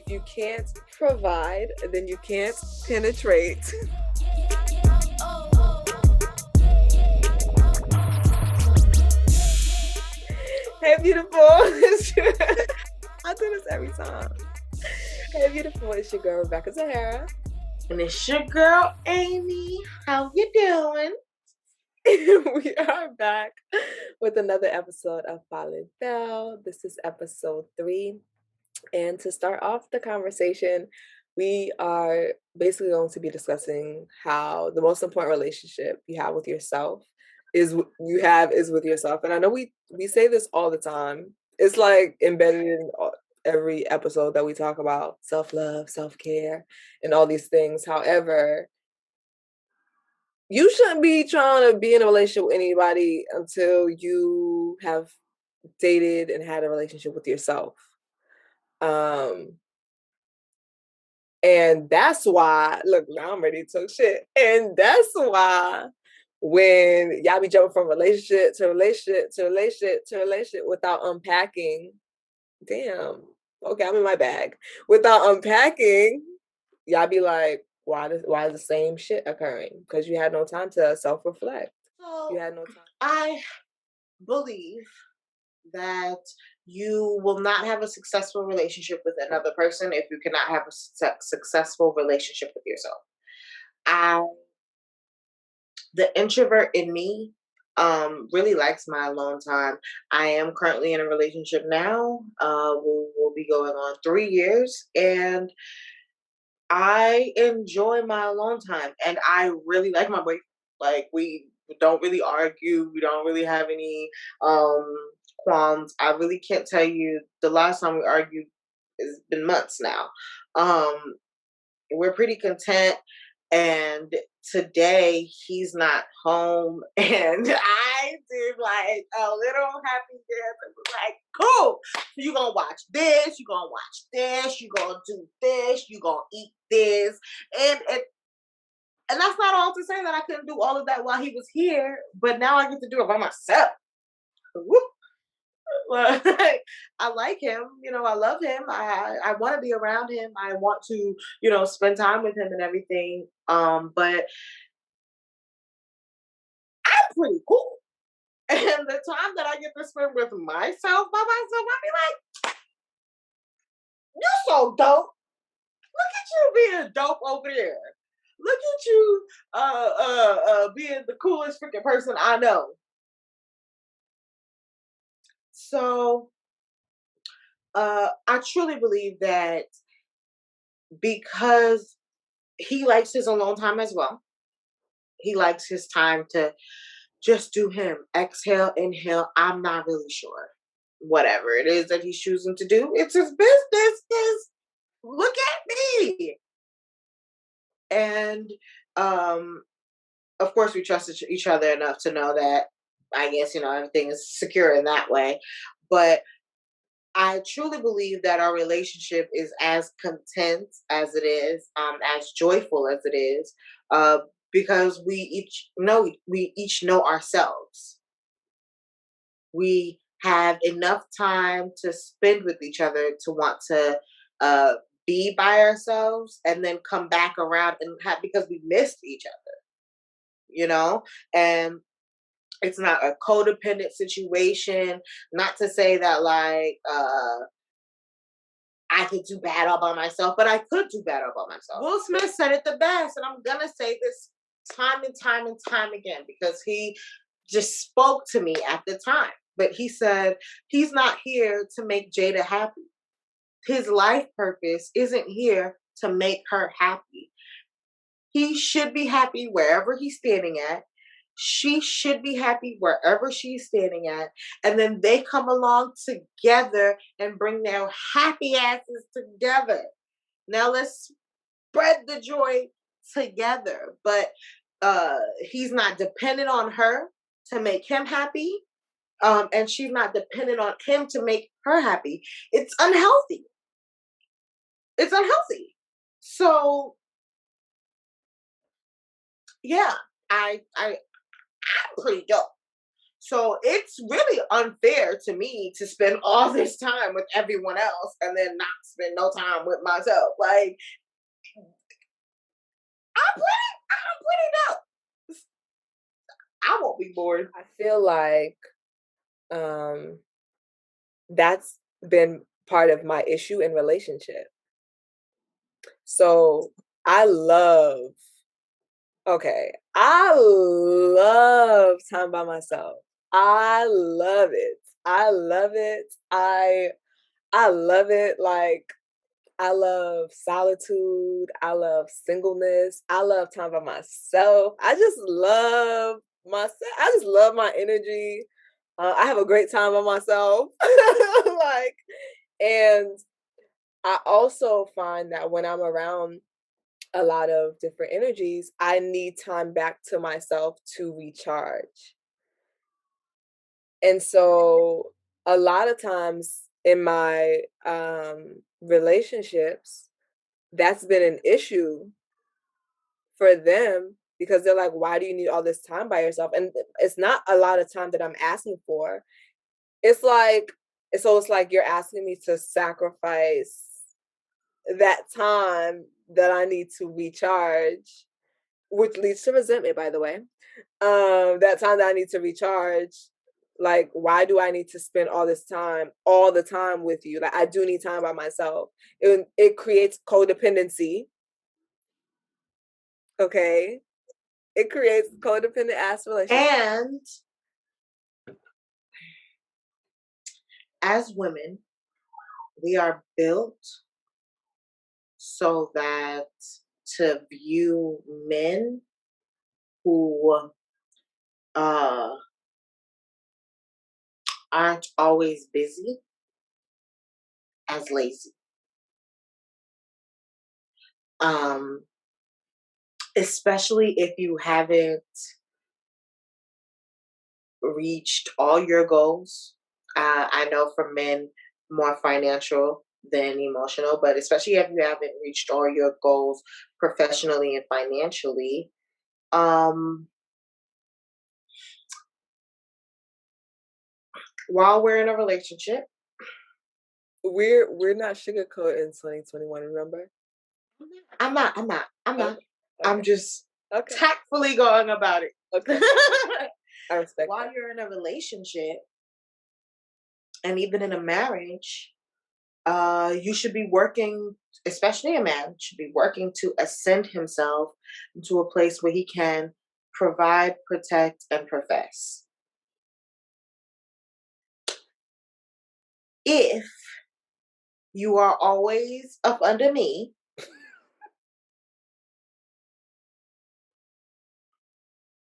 if you can't provide, then you can't penetrate. Hey, beautiful. I do this every time. Hey, beautiful. It's your girl, Rebecca Zahara. And it's your girl, Aime. How you doing? We are back with another episode of Fallen Bell. This is episode 3. And to start off the conversation, we are basically going to be discussing how the most important relationship you have with yourself is with yourself. And I know we say this all the time. It's like embedded in every episode that we talk about self-love, self-care, and all these things. However, you shouldn't be trying to be in a relationship with anybody until you have dated and had a relationship with yourself. And that's why, look, now I'm ready to talk shit. And that's why when y'all be jumping from relationship to relationship to relationship to relationship without unpacking, damn, okay, I'm in my bag. Without unpacking, y'all be like, why is the same shit occurring? Because you had no time to self-reflect. So, You had no time. I believe that you will not have a successful relationship with another person if you cannot have a successful relationship with yourself. The introvert in me really likes my alone time. I am currently in a relationship now. We'll be going on 3 years, and I enjoy my alone time, and I really like my boyfriend. Like, we don't really argue. We don't really have any qualms. I really can't tell you the last time we argued. It's been months now. We're pretty content, and today he's not home, and I did like a little happy dance. It was like, cool, you gonna watch this, you gonna watch this, you gonna do this, you gonna eat this, and that's not all to say that I couldn't do all of that while he was here, but now I get to do it by myself. Whoop. Well, I like him, I love him. I want to be around him. I want to, spend time with him and everything. But I'm pretty cool. And the time that I get to spend with myself by myself, I be like, you so dope. Look at you being dope over there. Look at you being the coolest freaking person I know. So I truly believe that because he likes his alone time as well. He likes his time to just do him. Exhale, inhale. I'm not really sure. Whatever it is that he's choosing to do, it's his business. Look at me. And of course, we trust each other enough to know that, I guess, everything is secure in that way. But I truly believe that our relationship is as content as it is, as joyful as it is, because we each know ourselves. We have enough time to spend with each other to want to be by ourselves, and then come back around and because we missed each other, and it's not a codependent situation. Not to say that like I could do bad all by myself, but I could do bad all by myself. Will Smith said it the best, and I'm gonna say this time and time and time again because he just spoke to me at the time. But he said he's not here to make Jada happy. His life purpose isn't here to make her happy. He should be happy wherever he's standing at. She should be happy wherever she's standing at. And then they come along together and bring their happy asses together. Now let's spread the joy together. But he's not dependent on her to make him happy. And she's not dependent on him to make her happy. It's unhealthy. It's unhealthy. So yeah, I'm pretty dope. So it's really unfair to me to spend all this time with everyone else and then not spend no time with myself. Like I'm putting up. I won't be bored. I feel like um that's been part of my issue in relationship. So I love, okay, I love time by myself. I love it. I love it. I love it. Like I love solitude. I love singleness. I love time by myself. I just love myself. I just love my energy. I have a great time by myself. Like, and I also find that when I'm around a lot of different energies, I need time back to myself to recharge. And so a lot of times in my relationships, that's been an issue for them because they're like, why do you need all this time by yourself? And it's not a lot of time that I'm asking for. It's like, it's like you're asking me to sacrifice that time that I need to recharge, which leads to resentment, by the way. That time that I need to recharge, like, why do I need to spend all this time, all the time with you? Like, I do need time by myself. It creates codependency. Okay, it creates codependent ass relationships. And as women, we are built so that to view men who uh, aren't always busy as lazy. Um, Especially if you haven't reached all your goals. I know for men, more financial than emotional, but especially if you haven't reached all your goals professionally and financially, um, while we're in a relationship, We're not sugarcoat in 2021. Remember? I'm not. Okay. I'm Okay. just Okay. tactfully going about it. Okay. I respect While that. you're in a relationship and even in a marriage, you should be working, especially a man, should be working to ascend himself into a place where he can provide, protect, and profess. If you are always up under me,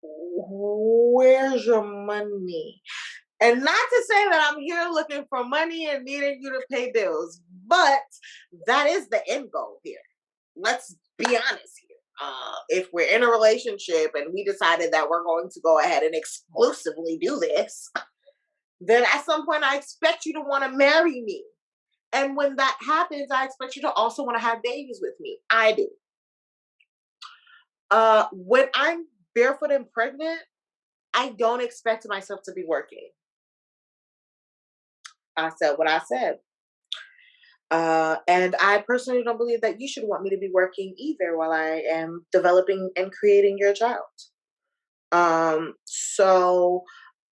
where's your money? And not to say that I'm here looking for money and needing you to pay bills, but that is the end goal here. Let's be honest here. If we're in a relationship and we decided that we're going to go ahead and exclusively do this, then at some point I expect you to want to marry me. And when that happens, I expect you to also want to have babies with me. I do. When I'm barefoot and pregnant, I don't expect myself to be working. I said what I said. And I personally don't believe that you should want me to be working either while I am developing and creating your child. So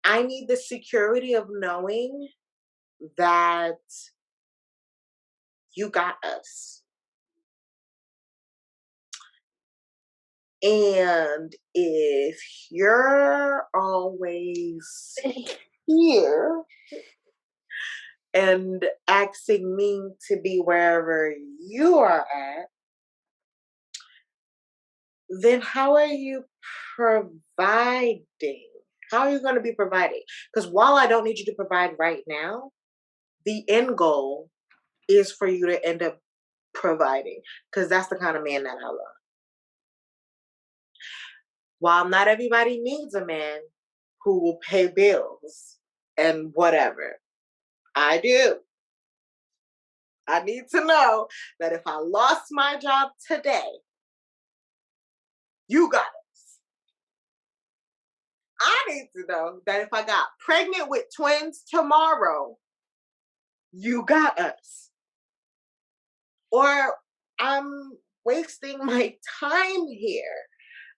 I need the security of knowing that you got us. And if you're always here and asking me to be wherever you are at, then how are you providing? How are you going to be providing? Because while I don't need you to provide right now, the end goal is for you to end up providing because that's the kind of man that I love. While not everybody needs a man who will pay bills and whatever, I do. I need to know that if I lost my job today, you got it. I need to know that if I got pregnant with twins tomorrow, you got us. Or I'm wasting my time here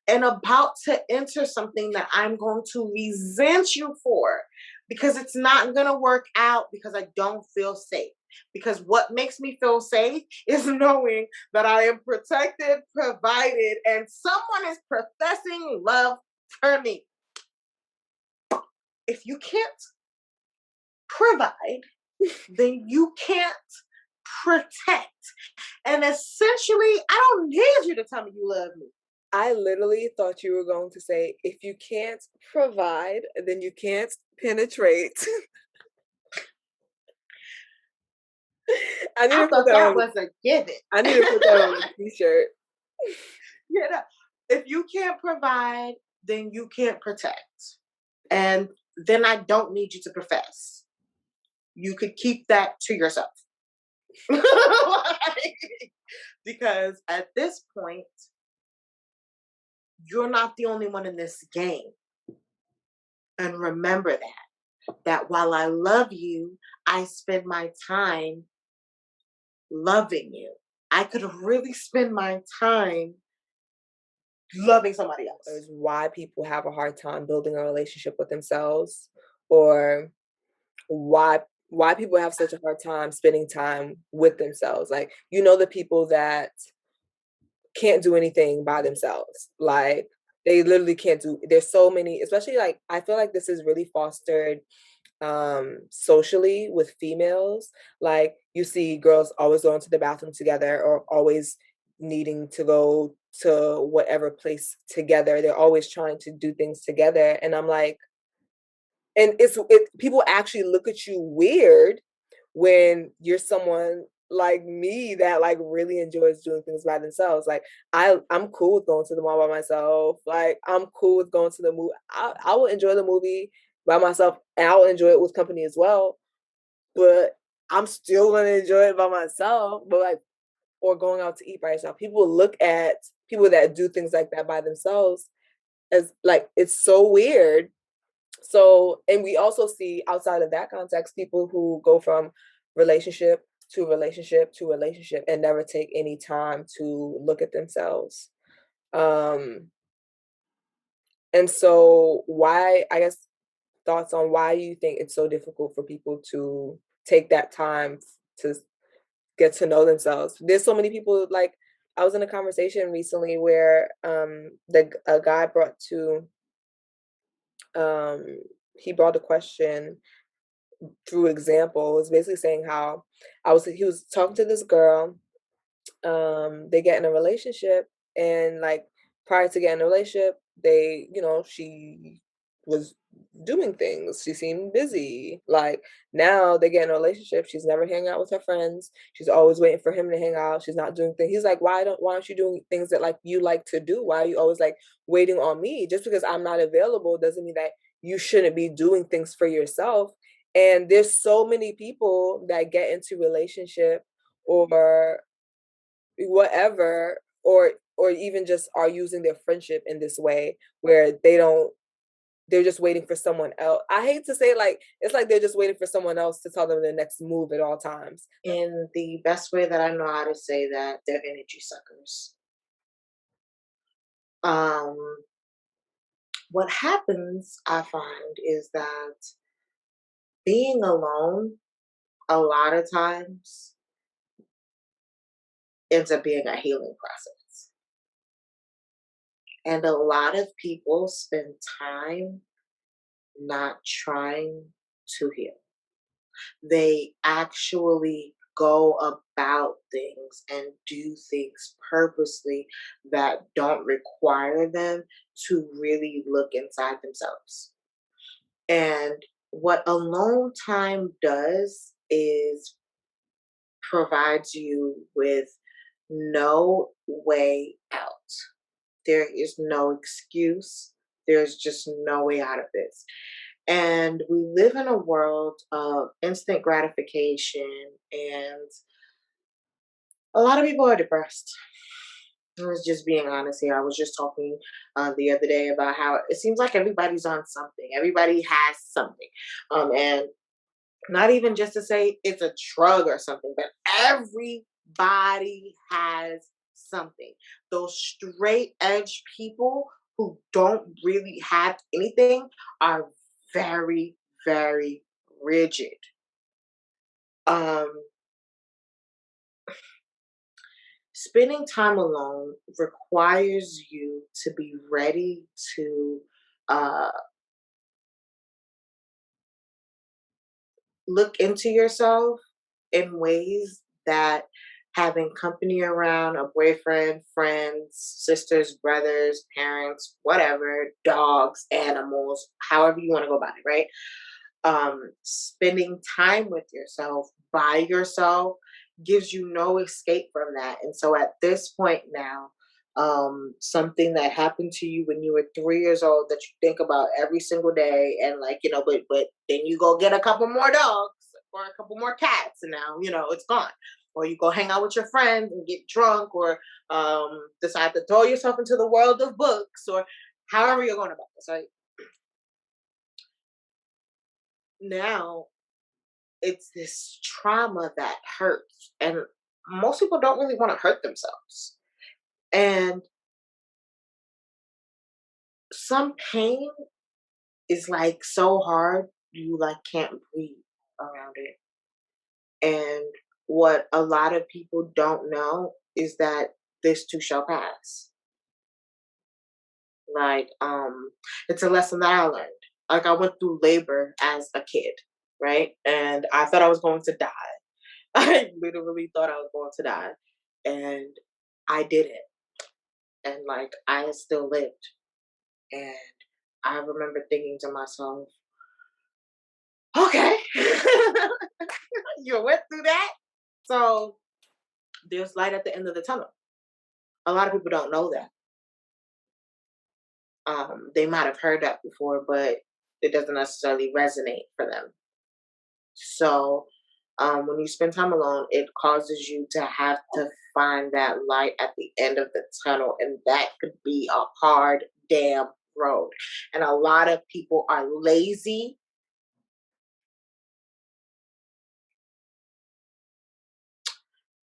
and about to enter something that I'm going to resent you for because it's not going to work out because I don't feel safe. Because what makes me feel safe is knowing that I am protected, provided, and someone is professing love for me. If you can't provide, then you can't protect. And essentially, I don't need you to tell me you love me. I literally thought you were going to say, if you can't provide, then you can't penetrate. I need I to put thought that that on. was a given. I need to put that on a t-shirt. You know, if you can't provide, then you can't protect. And then I don't need you to profess. You could keep that to yourself. Like, because at this point, you're not the only one in this game. And remember that while I love you, I spend my time loving you. I could really spend my time loving somebody else. Is why people have a hard time building a relationship with themselves, or why people have such a hard time spending time with themselves. Like, the people that can't do anything by themselves. Like, they literally can't do. There's so many, especially, like, I feel like this is really fostered socially with females. Like, you see girls always going to the bathroom together, or always needing to go to whatever place together. They're always trying to do things together, and I'm like, and people actually look at you weird when you're someone like me that, like, really enjoys doing things by themselves. Like, I'm cool with going to the mall by myself. Like, I'm cool with going to the movie. I will enjoy the movie by myself, and I'll enjoy it with company as well. But I'm still gonna enjoy it by myself. But, like, or going out to eat by yourself. People look at people that do things like that by themselves as, like, it's so weird. So, and we also see outside of that context people who go from relationship to relationship to relationship and never take any time to look at themselves. Um, and so, why, I guess, thoughts on why you think it's so difficult for people to take that time to get to know themselves. There's so many people, like, I was in a conversation recently where a guy brought to um he brought a question through example. It's basically saying how he was talking to this girl. They get in a relationship, and, like, prior to getting in a relationship, they, she was doing things. She seemed busy. Like, now they get in a relationship, she's never hanging out with her friends. She's always waiting for him to hang out. She's not doing things. He's like, why aren't you doing things that, like, you like to do? Why are you always, like, waiting on me? Just because I'm not available doesn't mean that you shouldn't be doing things for yourself. And there's so many people that get into relationship or whatever, or even just are using their friendship in this way where they're just waiting for someone else. I hate to say it, like, it's like they're just waiting for someone else to tell them the next move at all times. In the best way that I know how to say that, they're energy suckers. Um, what happens, I find, is that being alone a lot of times ends up being a healing process. And a lot of people spend time not trying to heal. They actually go about things and do things purposely that don't require them to really look inside themselves. And what alone time does is provides you with no way out. There is no excuse. There's just no way out of this. And we live in a world of instant gratification, and a lot of people are depressed. I was just being honest here. I was just talking the other day about how it seems like everybody's on something. Everybody has something, and not even just to say it's a drug or something, but everybody has something. Those straight edge people who don't really have anything are very, very rigid. Um, Spending time alone requires you to be ready to uh, look into yourself in ways that having company around, a boyfriend, friends, sisters, brothers, parents, whatever, dogs, animals, however you want to go about it, right? Spending time with yourself by yourself gives you no escape from that. And so at this point now, something that happened to you when you were 3 years old that you think about every single day, and like, but then you go get a couple more dogs or a couple more cats, and now it's gone. Or you go hang out with your friends and get drunk, or decide to throw yourself into the world of books, or however you're going about this. Right now, it's this trauma that hurts, and most people don't really want to hurt themselves, and some pain is like so hard you like can't breathe around it. And what a lot of people don't know is that this too shall pass. Like, it's a lesson that I learned. Like, I went through labor as a kid, right? And I thought I was going to die. I literally thought I was going to die, and I didn't. And like, I still lived. And I remember thinking to myself, okay, you went through that. So there's light at the end of the tunnel. A lot of people don't know that. They might have heard that before, but it doesn't necessarily resonate for them. So when you spend time alone, it causes you to have to find that light at the end of the tunnel, and that could be a hard damn road. And a lot of people are lazy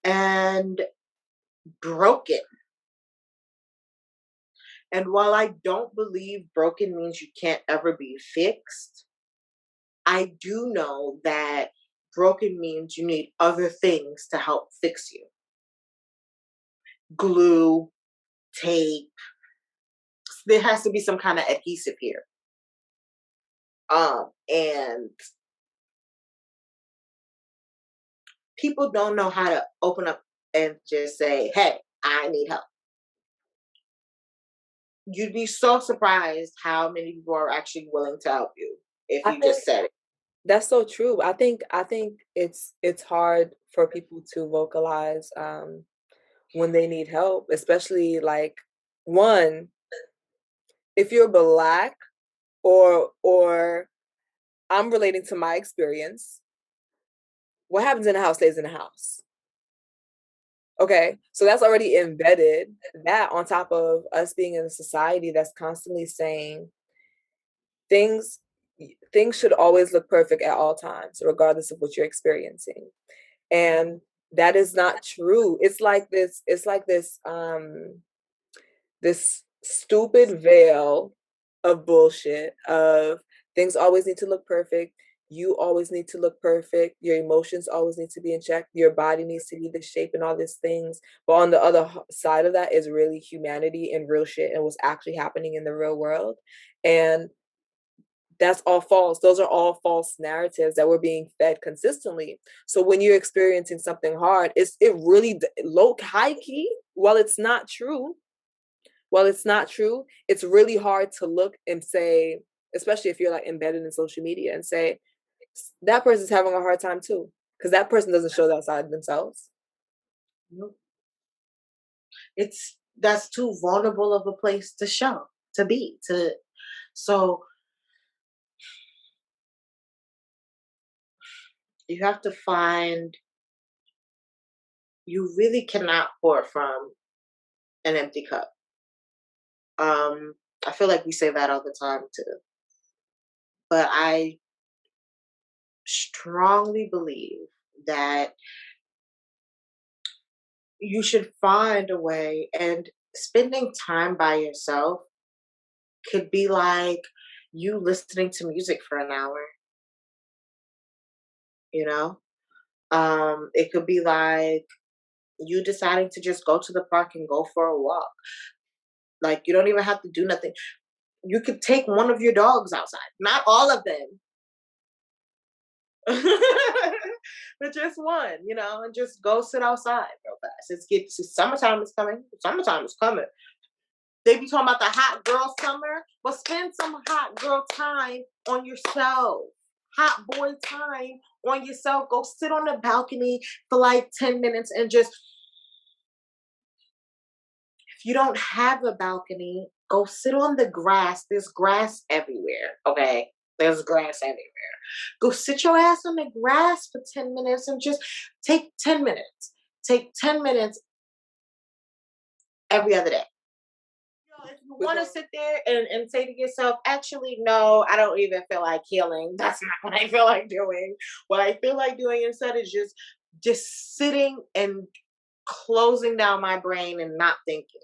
and broken. And while I don't believe broken means you can't ever be fixed, I do know that broken means you need other things to help fix you: glue, tape. There has to be some kind of adhesive here. And people don't know how to open up and just say, "Hey, I need help." You'd be so surprised how many people are actually willing to help you if I you think just said it. that's so true. I think it's hard for people to vocalize when they need help, especially like one, if you're black or I'm relating to my experience. What happens in the house stays in the house. Okay, so that's already embedded. That on top of us being in a society that's constantly saying things things should always look perfect at all times, regardless of what you're experiencing. And that is not true. It's like this stupid veil of bullshit of things always need to look perfect. You always need to look perfect. Your emotions always need to be in check. Your body needs to be this shape and all these things. But on the other side of that is really humanity and real shit and what's actually happening in the real world. And that's all false. Those are all false narratives that we're being fed consistently. So when you're experiencing something hard, it really low high key. While it's not true, it's really hard to look and say, especially if you're like embedded in social media, and say that person's having a hard time too, because that person doesn't show that side of themselves. Nope. It's That's too vulnerable of a place to show, to be, to so you have to find, you really cannot pour from an empty cup. Um, I feel like we say that all the time too, but I strongly believe that you should find a way, and spending time by yourself could be like you listening to music for an hour, you know? It could be like you deciding to just go to the park and go for a walk. Like you don't even have to do nothing. You could take one of your dogs outside, not all of them, but just one, and just go sit outside real fast. Summertime is coming. Summertime is coming. They be talking about the hot girl summer. Well, spend some hot girl time on yourself. Hot boy time on yourself. Go sit on the balcony for like 10 minutes and just, if you don't have a balcony, go sit on the grass. There's grass everywhere. Okay. There's grass everywhere. Go sit your ass on the grass for 10 minutes and just take 10 minutes. Take 10 minutes every other day. If you We're want to going. sit there and say to yourself, actually, no, I don't even feel like healing. That's not what I feel like doing. What I feel like doing instead is just sitting and closing down my brain and not thinking.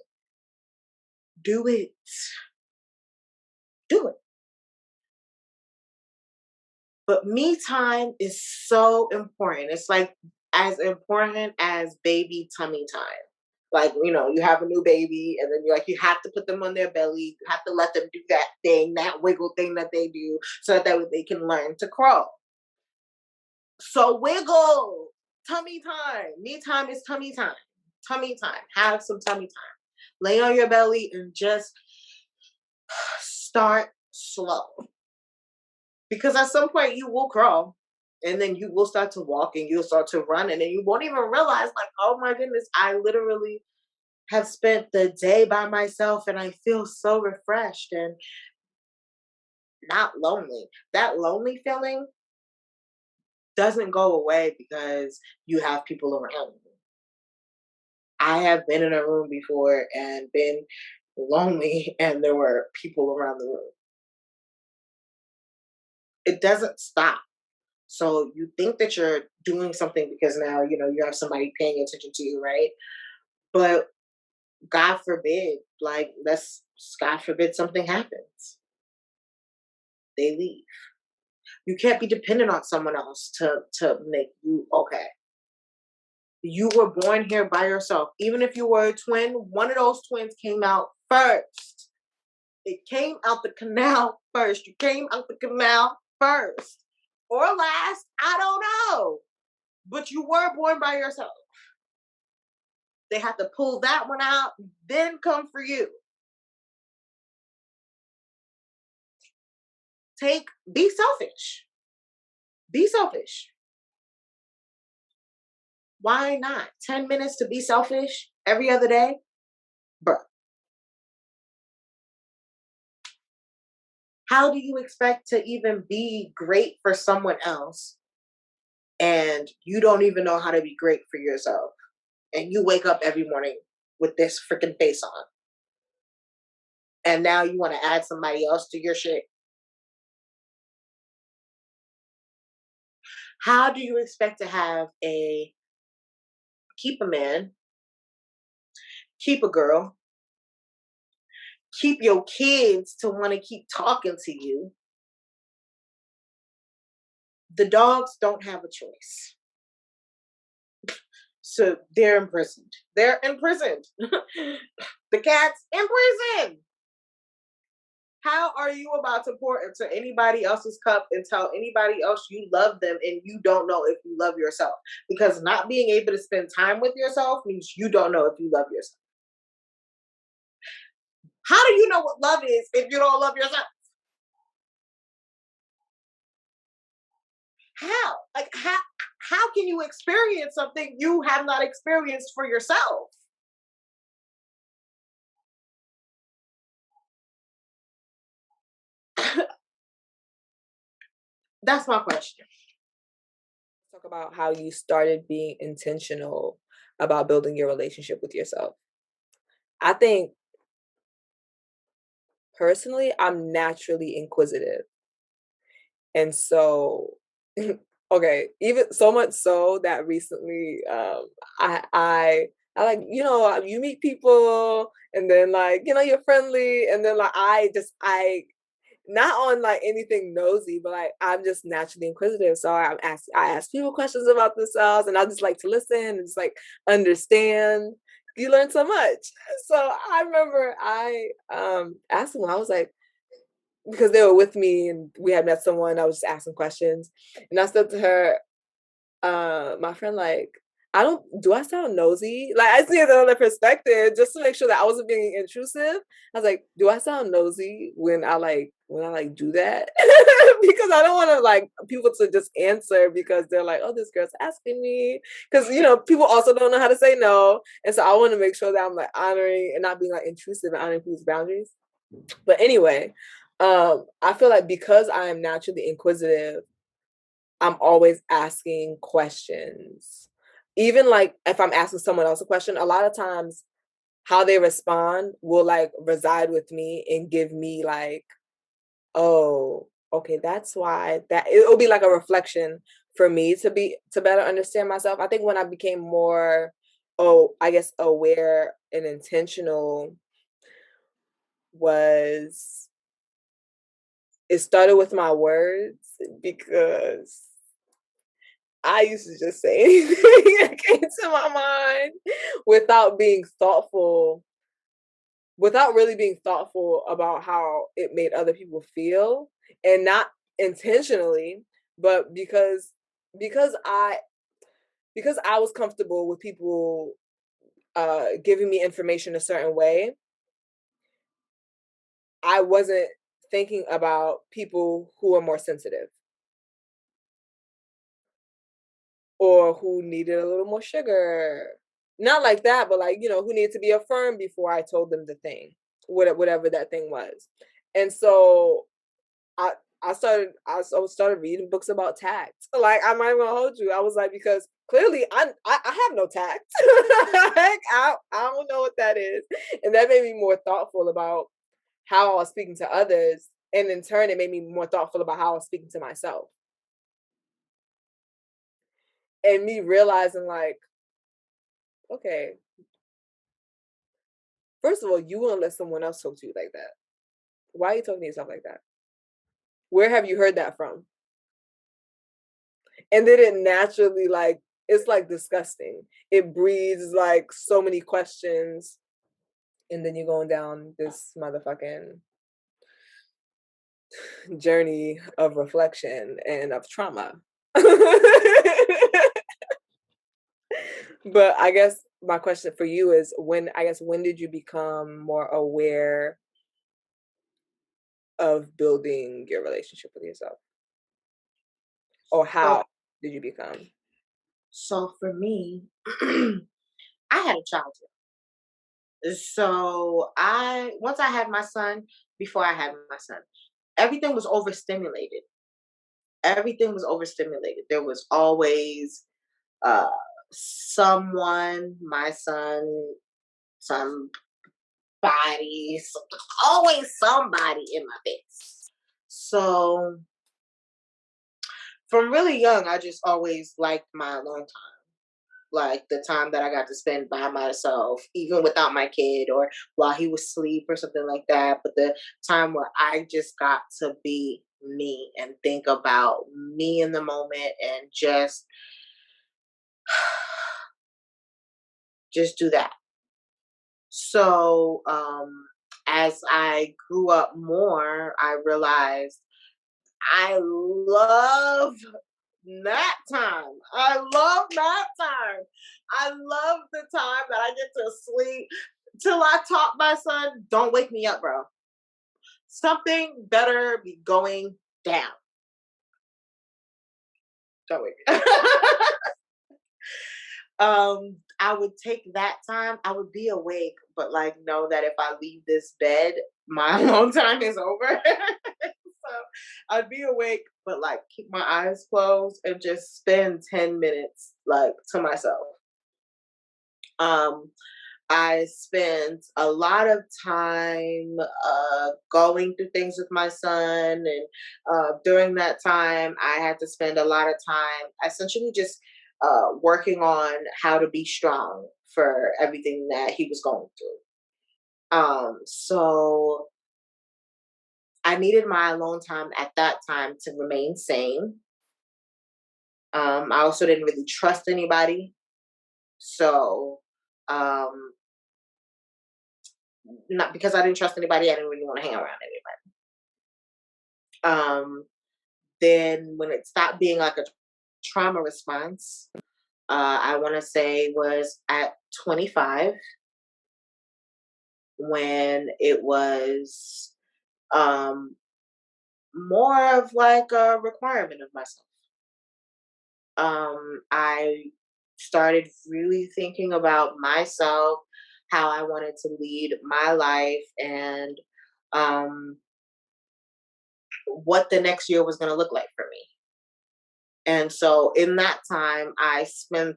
Do it. Do it. But me time is so important. It's like as important as baby tummy time. Like, you have a new baby and then you have to put them on their belly. You have to let them do that thing, that wiggle thing that they do so that they can learn to crawl. So wiggle, tummy time. Me time is tummy time. Tummy time. Have some tummy time. Lay on your belly and just start slow. Because at some point you will crawl and then you will start to walk and you'll start to run and then you won't even realize, like, oh my goodness, I literally have spent the day by myself and I feel so refreshed and not lonely. That lonely feeling doesn't go away because you have people around you. I have been in a room before and been lonely and there were people around the room. It doesn't stop. So you think that you're doing something because now, you have somebody paying attention to you, right? But God forbid, like, God forbid something happens. They leave. You can't be dependent on someone else to make you okay. You were born here by yourself. Even if you were a twin, one of those twins came out first. It came out the canal first. You came out the canal first. Or last, I don't know. But you were born by yourself. They have to pull that one out, then come for you. Be selfish. Be selfish. Why not? 10 minutes to be selfish every other day? Bruh. How do you expect to even be great for someone else and you don't even know how to be great for yourself? And you wake up every morning with this freaking face on. And now you want to add somebody else to your shit. How do you expect to keep a man, keep a girl, keep your kids to want to keep talking to you? The dogs don't have a choice. So they're imprisoned. They're imprisoned. The cat's in prison. How are you about to pour into anybody else's cup and tell anybody else you love them and you don't know if you love yourself? Because not being able to spend time with yourself means you don't know if you love yourself. How do you know what love is if you don't love yourself? How? Like how can you experience something you have not experienced for yourself? That's my question. Talk about how you started being intentional about building your relationship with yourself. I think personally, I'm naturally inquisitive. And so okay, even so much so that recently, I I I like, you meet people and then like, you're friendly and then like I not on like anything nosy, but like I'm just naturally inquisitive. So I ask people questions about themselves and I just like to listen and just like understand. You learn so much. So I remember I asked them, I was like, because they were with me and we had met someone, I was just asking questions. And I said to her, my friend, like, do I sound nosy? Like, I see it another perspective just to make sure that I wasn't being intrusive. I was like, do I sound nosy when I like do that? Because I don't want to like people to just answer because they're like, oh, this girl's asking me. Because, people also don't know how to say no. And so I want to make sure that I'm like honoring and not being like intrusive and honoring people's boundaries. But anyway, I feel like because I am naturally inquisitive, I'm always asking questions. Even like if I'm asking someone else a question, a lot of times how they respond will like reside with me and give me like, oh, okay, that's why that it'll be like a reflection for me to better understand myself. I think when I became more, I guess aware and intentional was it started with my words because I used to just say anything that came to my mind without being thoughtful, without really being thoughtful about how it made other people feel, and not intentionally, but because I because I was comfortable with people giving me information a certain way, I wasn't thinking about people who are more sensitive or who needed a little more sugar. Not like that, but like, who needed to be affirmed before I told them the thing, whatever that thing was. And so I started reading books about tact. Like I'm not even gonna hold you. I was like, because clearly I have no tact. Like, I don't know what that is. And that made me more thoughtful about how I was speaking to others. And in turn, it made me more thoughtful about how I was speaking to myself. And me realizing like, okay, first of all, you wouldn't let someone else talk to you like that. Why are you talking to yourself like that? Where have you heard that from? And then it naturally like it's like disgusting. It breeds like so many questions, and then you're going down this motherfucking journey of reflection and of trauma. But I guess my question for you is when did you become more aware of building your relationship with yourself? Or So, how did you become? so for me, I had a childhood. So I once I had my son, before I had my son, everything was overstimulated. Everything was overstimulated. There was always uh someone, my son, somebody, always somebody in my face. So from really young, I just always liked my alone time. Like the time that I got to spend by myself, even without my kid or while he was asleep or something like that. But the time where I just got to be me and think about me in the moment and just do that. So as I grew up more, I realized I love nap time. I love nap time. I love the time that I get to sleep till I taught my son, don't wake me up, bro. Something better be going down. Don't wake me. I would take that time. I would be awake, but like know that if I leave this bed, my alone time is over. So I'd be awake, but like keep my eyes closed and just spend 10 minutes like to myself. Um, I spent a lot of time going through things with my son, and during that time, I had to spend a lot of time essentially just working on how to be strong for everything that he was going through. So I needed my alone time at that time to remain sane. I also didn't really trust anybody, so um, not because I didn't trust anybody, I didn't really want to hang around anybody. Then when it stopped being like a trauma response, I want to say was at 25 when it was more of like a requirement of myself. I started really thinking about myself, how I wanted to lead my life, and um, what the next year was going to look like for me. And so in that time, I spent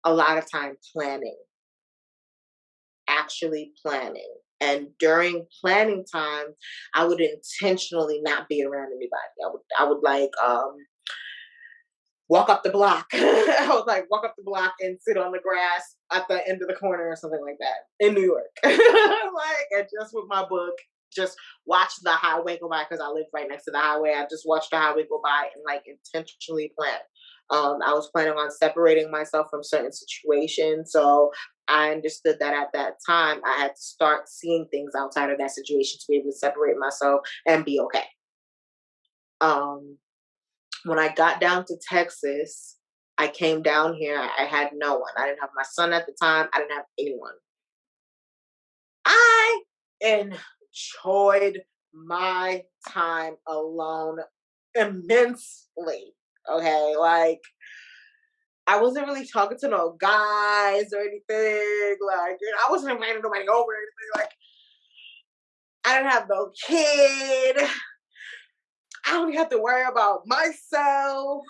a lot of time planning, actually planning. And during planning time, I would intentionally not be around anybody. I would like walk up the block. I would like walk up the block and sit on the grass at the end of the corner or something like that in New York. Like, and just with my book, just watch the highway go by because I live right next to the highway. I just watched the highway go by and like intentionally plan. I was planning on separating myself from certain situations. So I understood that at that time I had to start seeing things outside of that situation to be able to separate myself and be okay. Um, when I got down to Texas, I came down here. I had no one. I didn't have my son at the time. I didn't have anyone. I enjoyed my time alone immensely. Okay. Like, I wasn't really talking to no guys or anything. Like, I wasn't inviting nobody over or anything. Like, I didn't have no kid. I don't have to worry about myself.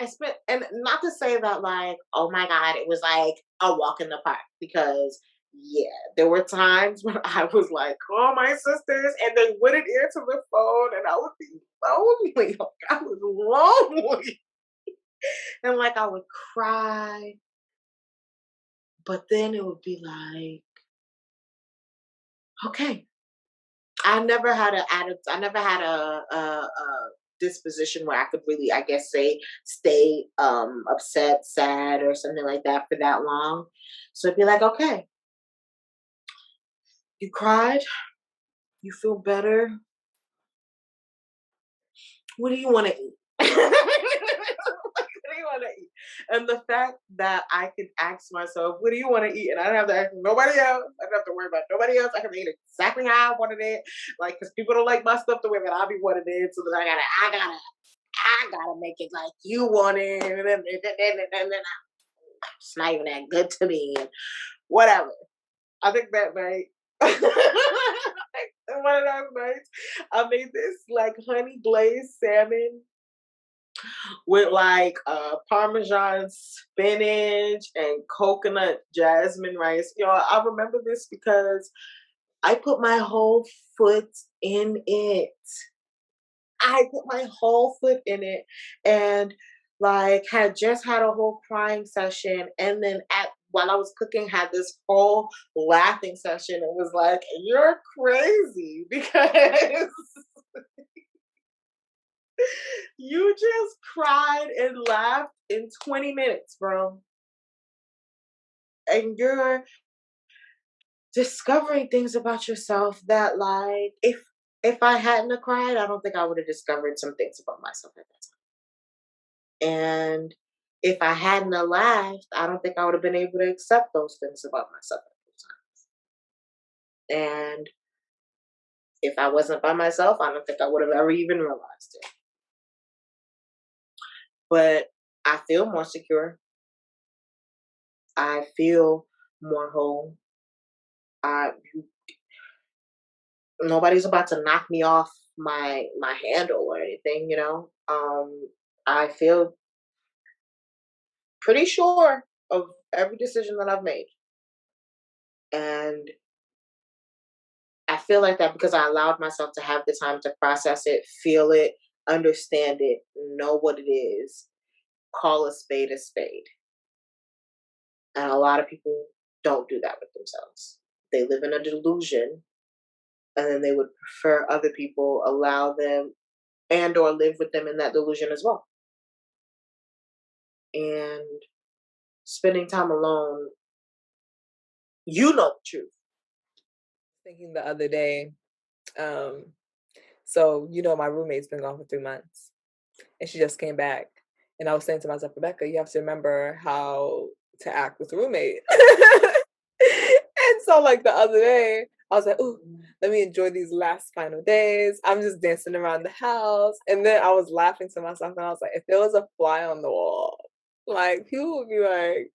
I spent, and not to say that like, oh my God, it was like a walk in the park because yeah, there were times when I was like, call my sisters and they wouldn't answer the phone and I would be lonely. Like, I was lonely. And like I would cry, but then it would be like, okay. I never had a disposition where I could really, I guess, say stay upset, sad, or something like that for that long. So it'd be like, okay, you cried, you feel better. What do you want to eat? What do you want to eat? And the fact that I could ask myself, what do you want to eat? And I don't have to ask nobody else. I don't have to worry about nobody else. I can eat exactly how I wanted it. Like, because people don't like my stuff the way that I be wanting it. So then I gotta make it like you want it. And then it's not even that good to me. And whatever. I think that night, one of those nights, I made this like honey glazed salmon with like parmesan spinach and coconut jasmine rice. I remember this because I put my whole foot in it. I put my whole foot in it and like had just had a whole crying session and then at while I was cooking had this whole laughing session. It was like, you're crazy because you just cried and laughed in 20 minutes, bro. And you're discovering things about yourself that like if I hadn't have cried, I don't think I would have discovered some things about myself at that time. And if I hadn't have laughed, I don't think I would have been able to accept those things about myself at the time. And if I wasn't by myself, I don't think I would have ever even realized it. But I feel more secure. I feel more whole. I Nobody's about to knock me off my handle or anything. I feel pretty sure of every decision that I've made. And I feel like that because I allowed myself to have the time to process it, feel it, understand it, know what it is, call a spade a spade. And a lot of people don't do that with themselves. They live in a delusion, and then they would prefer other people allow them and or live with them in that delusion as well. And spending time alone, you know the truth. Thinking the other day, um, so my roommate's been gone for 3 months, and she just came back, and I was saying to myself, Rebecca, you have to remember how to act with a roommate. And so, like the other day, I was like, "Oh, let me enjoy these last final days." I'm just dancing around the house, and then I was laughing to myself, and I was like, "If there was a fly on the wall, like people would be like,"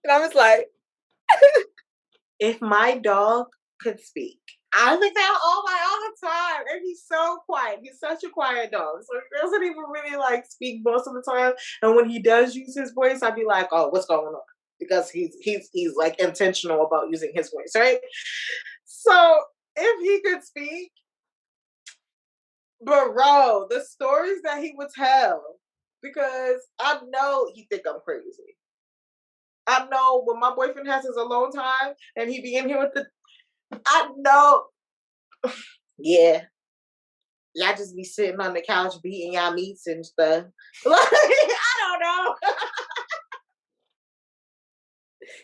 and I was like, If my dog could speak, I think that all the time, and he's so quiet. He's such a quiet dog, so he doesn't even really like speak most of the time. And when he does use his voice, I'd be like, "Oh, what's going on?" Because he's like intentional about using his voice, right? So if he could speak, bro, the stories that he would tell, because I know he think I'm crazy. I know when my boyfriend has his alone time and he be in here with the, I know, yeah, y'all just be sitting on the couch beating y'all meats and stuff. Like, I don't know.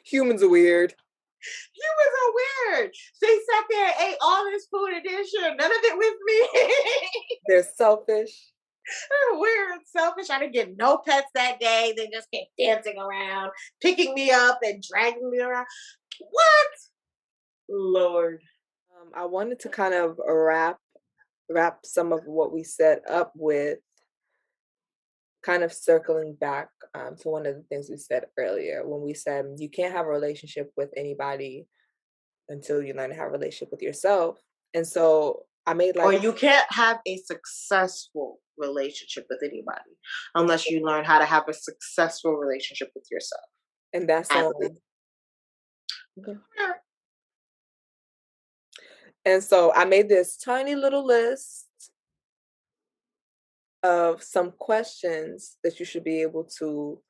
"Humans are weird. Humans are weird. They sat there and ate all this food and didn't share none of it with me. They're selfish." They're weird, selfish. I didn't get no pets that day. They just kept dancing around, picking me up and dragging me around. What? Lord. I wanted to kind of wrap some of what we set up with kind of circling back to one of the things we said earlier when we said you can't have a relationship with anybody until you learn to have a relationship with yourself. And so I made Or like, you can't have a successful relationship with anybody unless you learn how to have a successful relationship with yourself. and that's At on. least. Okay. And so I made this tiny little list of some questions that you should be able to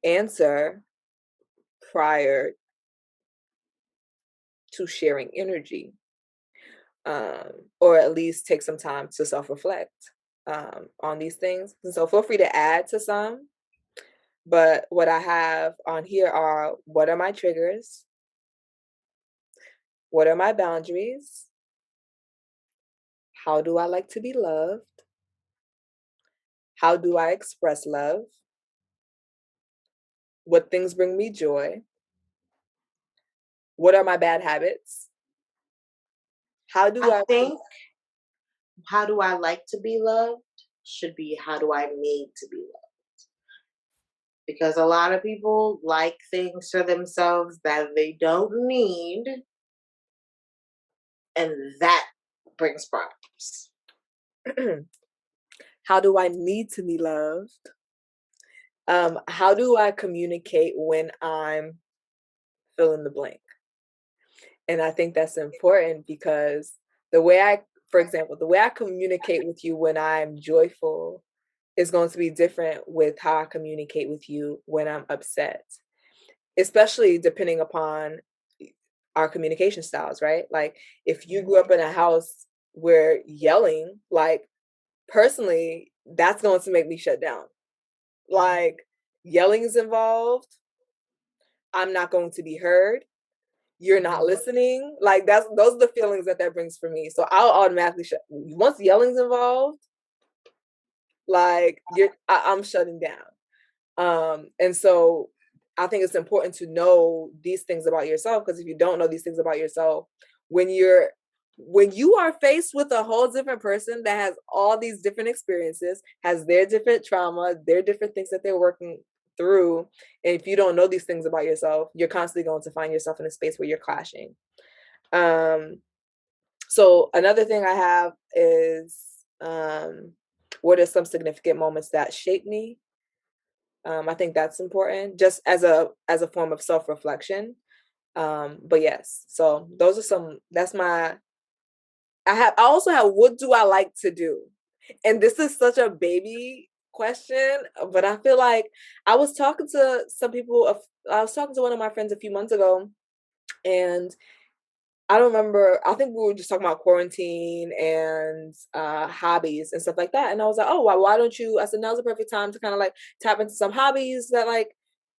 answer prior to sharing energy, or at least take some time to self-reflect on these things. And so feel free to add to some. But what I have on here are, what are my triggers? What are my boundaries? How do I like to be loved? How do I express love? What things bring me joy? What are my bad habits? How do I I think how do I like to be loved should be how do I need to be loved? Because a lot of people like things for themselves that they don't need, and that brings problems. how do I need to be loved? How do I communicate when I'm fill in the blank? And I think that's important because the way I, for example, the way I communicate with you when I'm joyful is going to be different with how I communicate with you when I'm upset, especially depending upon our communication styles, right? Like if you grew up in a house where yelling, like personally, that's going to make me shut down. Like yelling is involved, I'm not going to be heard. You're not listening. Like those are the feelings that brings for me. So I'll automatically shut. Once yelling's involved, like I'm shutting down. And so I think it's important to know these things about yourself, because if you don't know these things about yourself, when you are faced with a whole different person that has all these different experiences, has their different trauma, their different things that they're working through, and if you don't know these things about yourself, you're constantly going to find yourself in a space where you're clashing. So another thing I have is, what are some significant moments that shape me? I think that's important, just as a form of self-reflection. But yes, so those are some, that's my, I also have, what do I like to do? And this is such a baby question, but I feel like I was talking to some people, I was talking to one of my friends a few months ago, and I don't remember. I think we were just talking about quarantine and hobbies and stuff like that. And I was like, oh, why don't you? I said, now's the perfect time to kind of like tap into some hobbies that like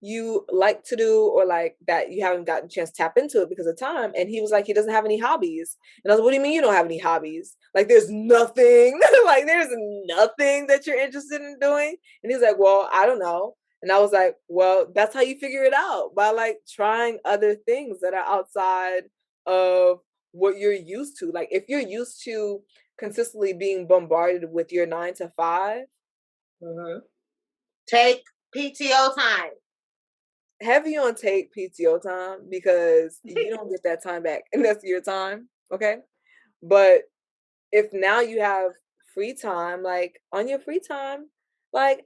you like to do, or like that you haven't gotten a chance to tap into it because of time. And he was like, he doesn't have any hobbies. And I was like, what do you mean you don't have any hobbies? Like there's nothing, like there's nothing that you're interested in doing. And he's like, well, I don't know. And I was like, well, that's how you figure it out, by like trying other things that are outside of what you're used to. Like if you're used to consistently being bombarded with your 9 to 5, Mhm. Take PTO time. heavy on take PTO time, because you don't get that time back and that's your time. Okay. But if now you have free time, like on your free time, like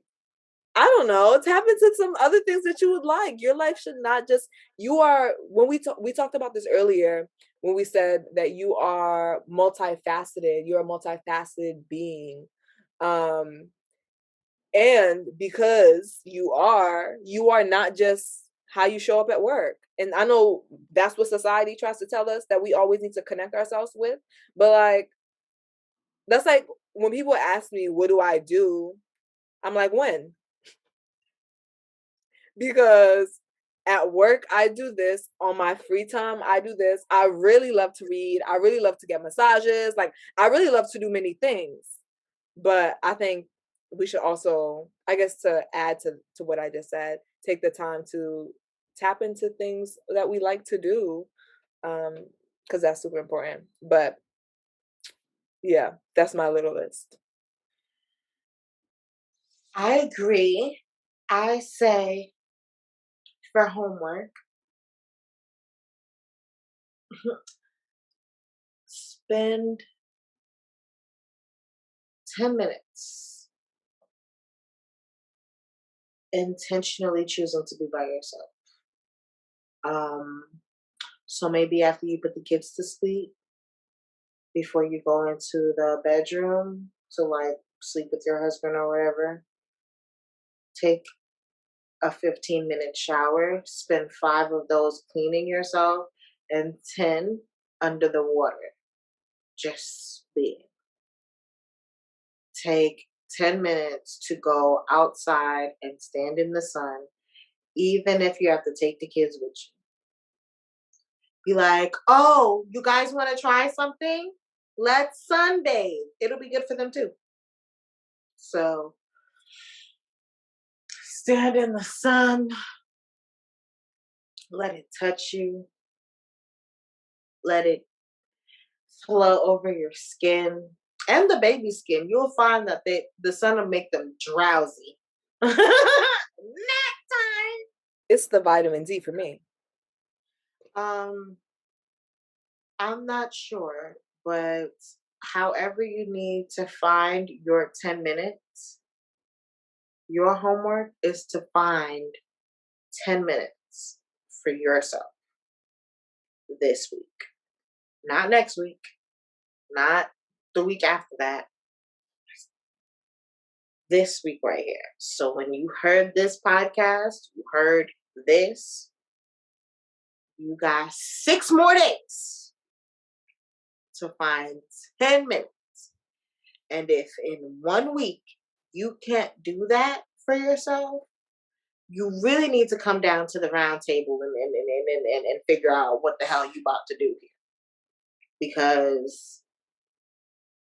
I don't know, tap into some other things that you would like. Your life should not just, you are, when we talked about this earlier, when we said that you are multifaceted, you're a multifaceted being. Um and because you are not just how you show up at work. And I know that's what society tries to tell us, that we always need to connect ourselves with, but like that's like when people ask me what do I do, I'm like, when? Because at work I do this, on my free time I do this. I really love to read, I really love to get massages, like I really love to do many things. But I think we should also, I guess, to add to what I just said, take the time to tap into things that we like to do, because that's super important. But yeah, that's my little list. I agree. I say for homework, spend 10 minutes intentionally choosing to be by yourself. Um, so maybe after you put the kids to sleep, before you go into the bedroom to like sleep with your husband or whatever, take a 15-minute shower, spend 5 of those cleaning yourself, and 10 under the water, just being. Take 10 minutes to go outside and stand in the sun, even if you have to take the kids with you. Be like, oh, you guys want to try something? Let's sunbathe. It'll be good for them too. So stand in the sun, let it touch you, let it flow over your skin and the baby skin. You'll find that the sun will make them drowsy. Nap It's the vitamin D for me. time. I'm not sure, but however you need to find your 10 minutes, your homework is to find 10 minutes for yourself this week. Not next week, not the week after that, this week right here. So when you heard this podcast, you heard this, you got 6 more days to find 10 minutes. And if in 1 week you can't do that for yourself, you really need to come down to the round table and figure out what the hell you about to do here. Because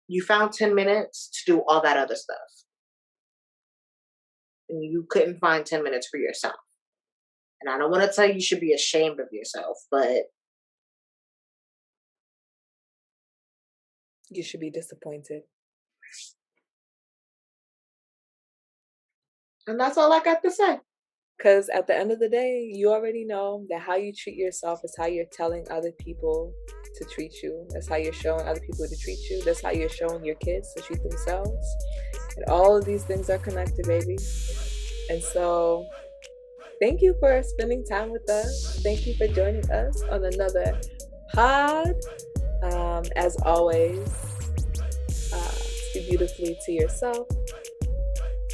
you found 10 minutes to do all that other stuff. And you couldn't find 10 minutes for yourself. And I don't want to tell you should be ashamed of yourself, but You should be disappointed. and that's all I got to say. Because at the end of the day, you already know that how you treat yourself is how you're telling other people to treat you. That's how you're showing other people to treat you. That's how you're showing your kids to treat themselves. And all of these things are connected, baby. And so thank you for spending time with us. Thank you for joining us on another pod. As always, speak beautifully to yourself.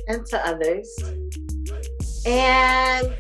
And to others. And